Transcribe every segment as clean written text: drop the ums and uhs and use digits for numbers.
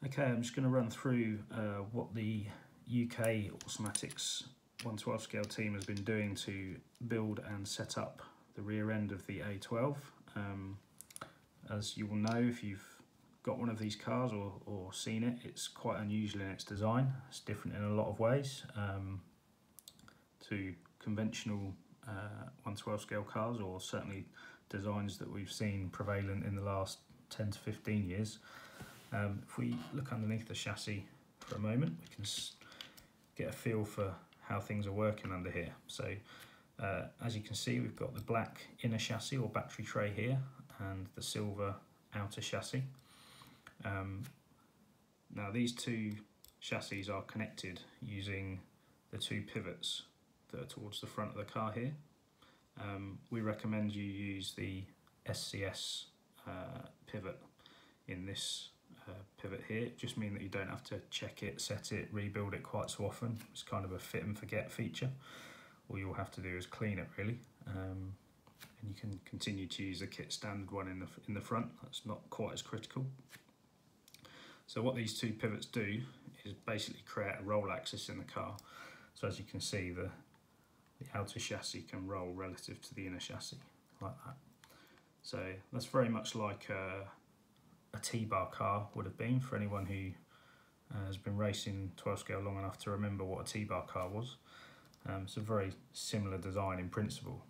Okay, I'm just going to run through what the UK Awesomatix 112 scale team has been doing to build and set up the rear end of the A12. As you will know, if you've got one of these cars or seen it, it's quite unusual in its design. It's different in a lot of ways to conventional 112 scale cars, or certainly designs that we've seen prevalent in the last 10 to 15 years. If we look underneath the chassis for a moment, we can get a feel for how things are working under here. So as you can see, we've got the black inner chassis or battery tray here and the silver outer chassis. Now these two chassis are connected using the two pivots that are towards the front of the car here. We recommend you use the SCS pivot in this pivot here. It just means that you don't have to check it, set it, rebuild it quite so often. It's kind of a fit and forget feature. All you'll have to do is clean it really, and you can continue to use the kit standard one in the front. That's not quite as critical. So what these two pivots do is basically create a roll axis in the car. So as you can see, the outer chassis can roll relative to the inner chassis like that. So that's very much like a T-bar car would have been for anyone who has been racing 12 scale long enough to remember what a T-bar car was. It's a very similar design in principle.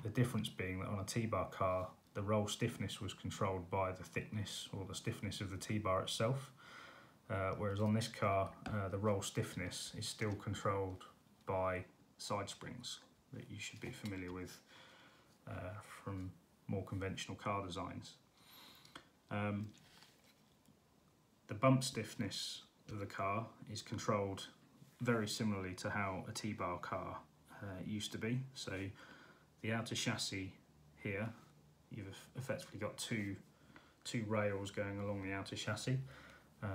The difference being that on a T-bar car, the roll stiffness was controlled by the thickness or the stiffness of the T-bar itself, whereas on this car, the roll stiffness is still controlled by side springs that you should be familiar with from more conventional car designs. The bump stiffness of the car is controlled very similarly to how a T-bar car used to be. So the outer chassis here, you've effectively got two rails going along the outer chassis.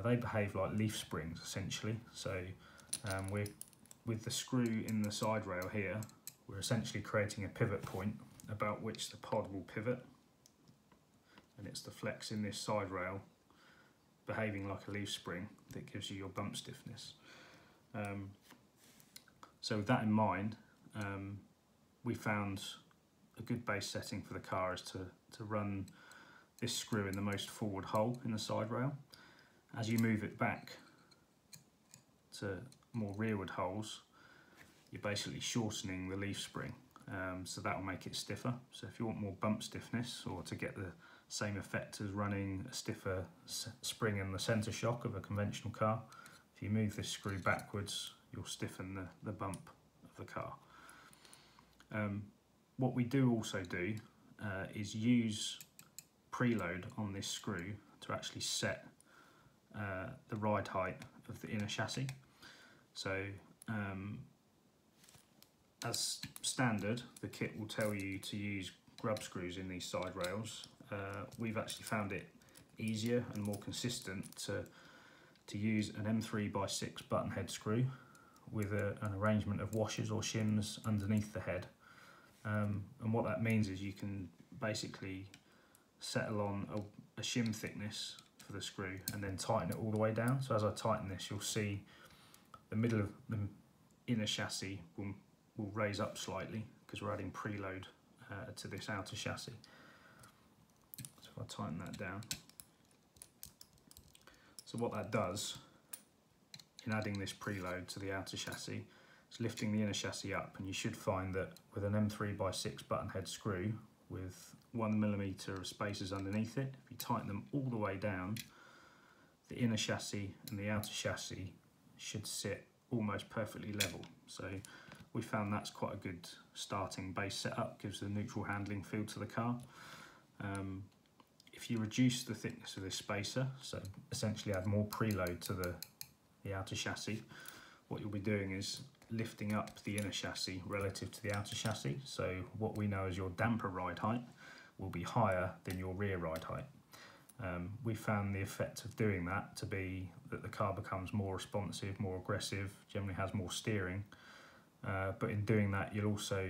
They behave like leaf springs essentially. So with the screw in the side rail here, we're essentially creating a pivot point about which the pod will pivot, and it's the flex in this side rail behaving like a leaf spring that gives you your bump stiffness. So with that in mind, we found a good base setting for the car is to run this screw in the most forward hole in the side rail. As you move it back to more rearward holes, you're basically shortening the leaf spring, so that will make it stiffer. So if you want more bump stiffness, or to get the same effect as running a stiffer spring in the centre shock of a conventional car, if you move this screw backwards, you'll stiffen the bump of the car. What we do also do is use preload on this screw to actually set the ride height of the inner chassis. So as standard, the kit will tell you to use grub screws in these side rails. We've actually found it easier and more consistent to use an M3x6 button head screw with an arrangement of washers or shims underneath the head. And what that means is you can basically settle on a shim thickness for the screw and then tighten it all the way down. So as I tighten this, you'll see the middle of the inner chassis will raise up slightly because we're adding preload to this outer chassis. So if I tighten that down, so what that does in adding this preload to the outer chassis, it's lifting the inner chassis up, and you should find that with an M3x6 button head screw with 1mm of spacers underneath it, if you tighten them all the way down, the inner chassis and the outer chassis should sit almost perfectly level. So we found that's quite a good starting base setup, gives a neutral handling feel to the car. If you reduce the thickness of this spacer, so essentially add more preload to the outer chassis, what you'll be doing is lifting up the inner chassis relative to the outer chassis. So what we know as your damper ride height will be higher than your rear ride height. We found the effect of doing that to be that the car becomes more responsive, more aggressive, generally has more steering, but in doing that you'll also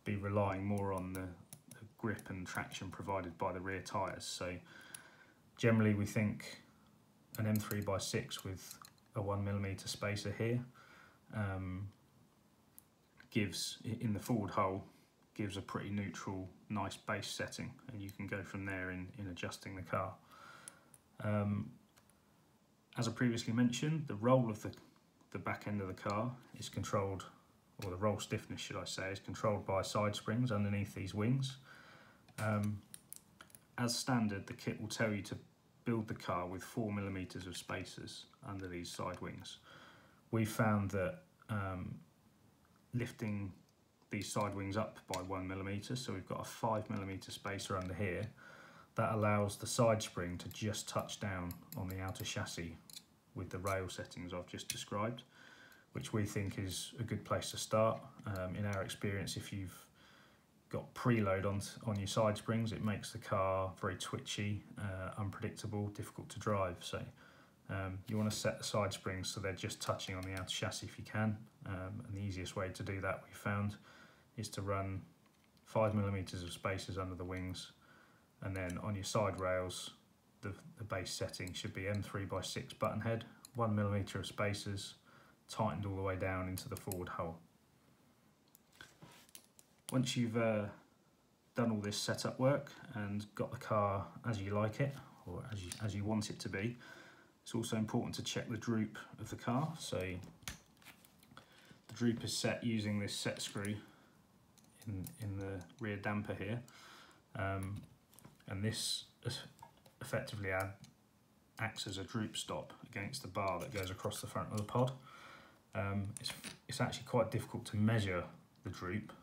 be relying more on the grip and traction provided by the rear tyres. So generally we think an M3x6 with a 1mm spacer here gives, in the forward hull, gives a pretty neutral, nice base setting, and you can go from there in adjusting the car. As I previously mentioned, the roll of the back end of the car is controlled, or the roll stiffness should I say, is controlled by side springs underneath these wings. As standard, the kit will tell you to build the car with 4mm of spacers under these side wings. We found that lifting these side wings up by 1mm, so we've got a 5mm spacer under here, that allows the side spring to just touch down on the outer chassis with the rail settings I've just described, which we think is a good place to start. In our experience, if you've got preload on your side springs, it makes the car very twitchy, unpredictable, difficult to drive. So you want to set the side springs so they're just touching on the outer chassis if you can, and the easiest way to do that, we found, is to run 5mm of spacers under the wings, and then on your side rails the base setting should be M3x6 button head, 1mm of spacers, tightened all the way down into the forward hull. Once you've done all this setup work and got the car as you like it, or as you want it to be, it's also important to check the droop of the car. So the droop is set using this set screw in the rear damper here, and this effectively acts as a droop stop against the bar that goes across the front of the pod. It's actually quite difficult to measure the droop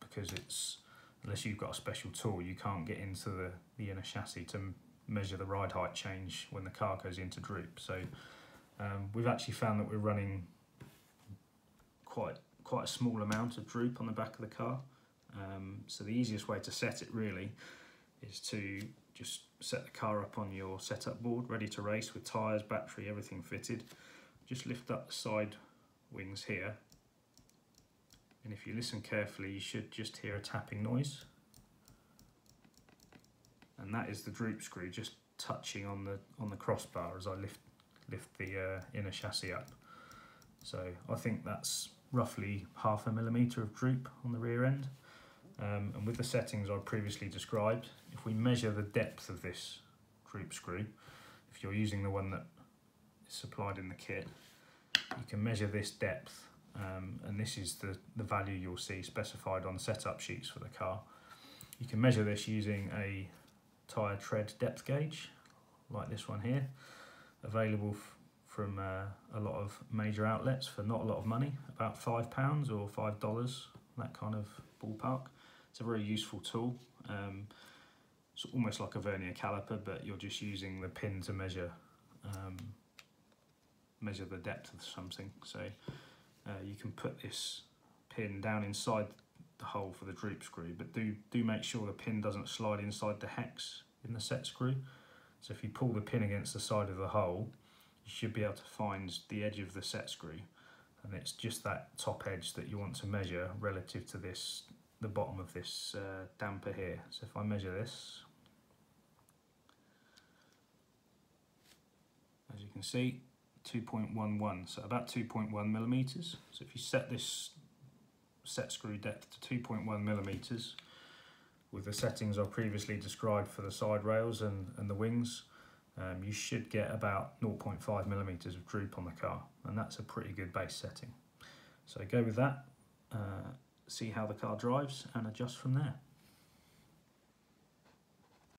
because unless you've got a special tool, you can't get into the inner chassis to measure the ride height change when the car goes into droop. So we've actually found that we're running quite a small amount of droop on the back of the car. So the easiest way to set it really is to just set the car up on your setup board, ready to race with tyres, battery, everything fitted. Just lift up the side wings here, and if you listen carefully, you should just hear a tapping noise, and that is the droop screw just touching on the crossbar as I lift the inner chassis up. So I think that's roughly 0.5mm of droop on the rear end. And with the settings I previously described, if we measure the depth of this droop screw, if you're using the one that is supplied in the kit, you can measure this depth, and this is the value you'll see specified on setup sheets for the car. You can measure this using a tyre tread depth gauge, like this one here, available from a lot of major outlets for not a lot of money, about £5 or $5, that kind of ballpark. It's a very useful tool. It's almost like a vernier caliper, but you're just using the pin to measure the depth of something. So you can put this pin down inside the hole for the droop screw, but do make sure the pin doesn't slide inside the hex in the set screw. So if you pull the pin against the side of the hole, you should be able to find the edge of the set screw, and it's just that top edge that you want to measure relative to the bottom of this damper here. So if I measure this, as you can see, 2.11, so about 2.1mm. So if you set this set screw depth to 2.1mm with the settings I previously described for the side rails and the wings, you should get about 0.5mm of droop on the car, and that's a pretty good base setting. So go with that, see how the car drives and adjust from there.